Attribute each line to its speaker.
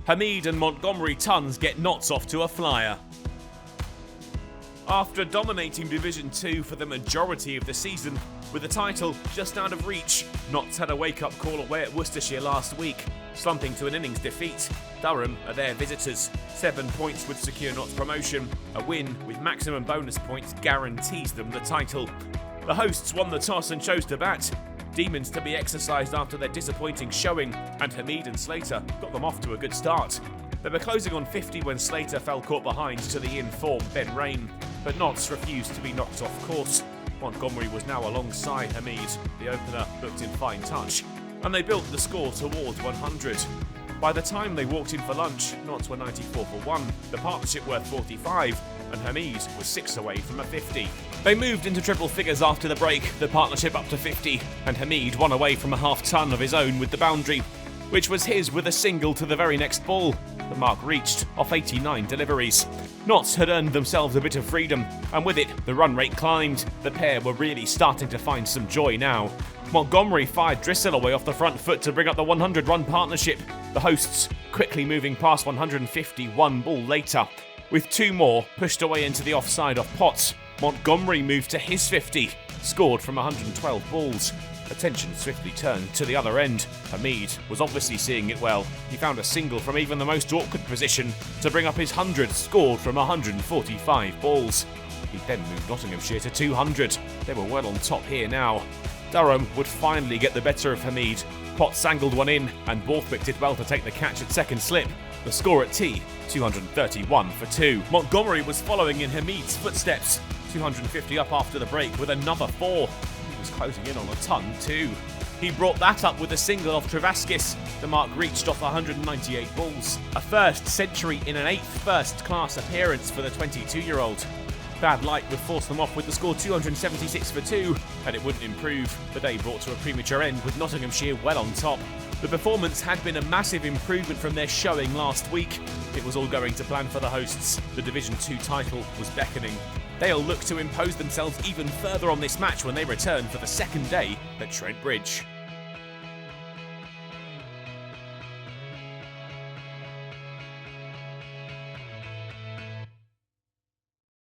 Speaker 1: Hameed and Montgomery Tons get Notts off to a flyer. After dominating Division 2 for the majority of the season, with the title just out of reach, Notts had a wake-up call away at Worcestershire last week, slumping to an innings defeat. Durham are their visitors. 7 points would secure Notts promotion. A win with maximum bonus points guarantees them the title. The hosts won the toss and chose to bat. Demons to be exercised after their disappointing showing, and Hameed and Slater got them off to a good start. They were closing on 50 when Slater fell caught behind to the in-form Ben Rain, but Notts refused to be knocked off course. Montgomery was now alongside Hameed. The opener looked in fine touch, and they built the score towards 100. By the time they walked in for lunch, Notts were 94 for 1, the partnership worth 45, and Hameed was 6 away from a 50. They moved into triple figures after the break, the partnership up to 50, and Hameed 1 away from a half-ton of his own with the boundary, which was his with a single to the very next ball. The mark reached off 89 deliveries. Notts had earned themselves a bit of freedom, and with it, the run rate climbed. The pair were really starting to find some joy now. Montgomery fired Drissel away off the front foot to bring up the 100-run partnership. The hosts quickly moving past 150 one ball later. With 2 more pushed away into the offside off Potts, Montgomery moved to his 50, scored from 112 balls. Attention swiftly turned to the other end. Hameed was obviously seeing it well. He found a single from even the most awkward position to bring up his 100, scored from 145 balls. He then moved Nottinghamshire to 200. They were well on top here now. Durham would finally get the better of Hameed. Potts angled one in, and Borthwick did well to take the catch at second slip. The score at tea, 231 for 2. Montgomery was following in Hameed's footsteps, 250 up after the break with another 4. He was closing in on a ton too. He brought that up with a single off Travaskis. The mark reached off 198 balls. A first century in an 8th first-class appearance for the 22-year-old. Bad light would force them off with the score 276 for 2, and it wouldn't improve. The day brought to a premature end with Nottinghamshire well on top. The performance had been a massive improvement from their showing last week. It was all going to plan for the hosts. The Division 2 title was beckoning. They'll look to impose themselves even further on this match when they return for the second day at Trent Bridge.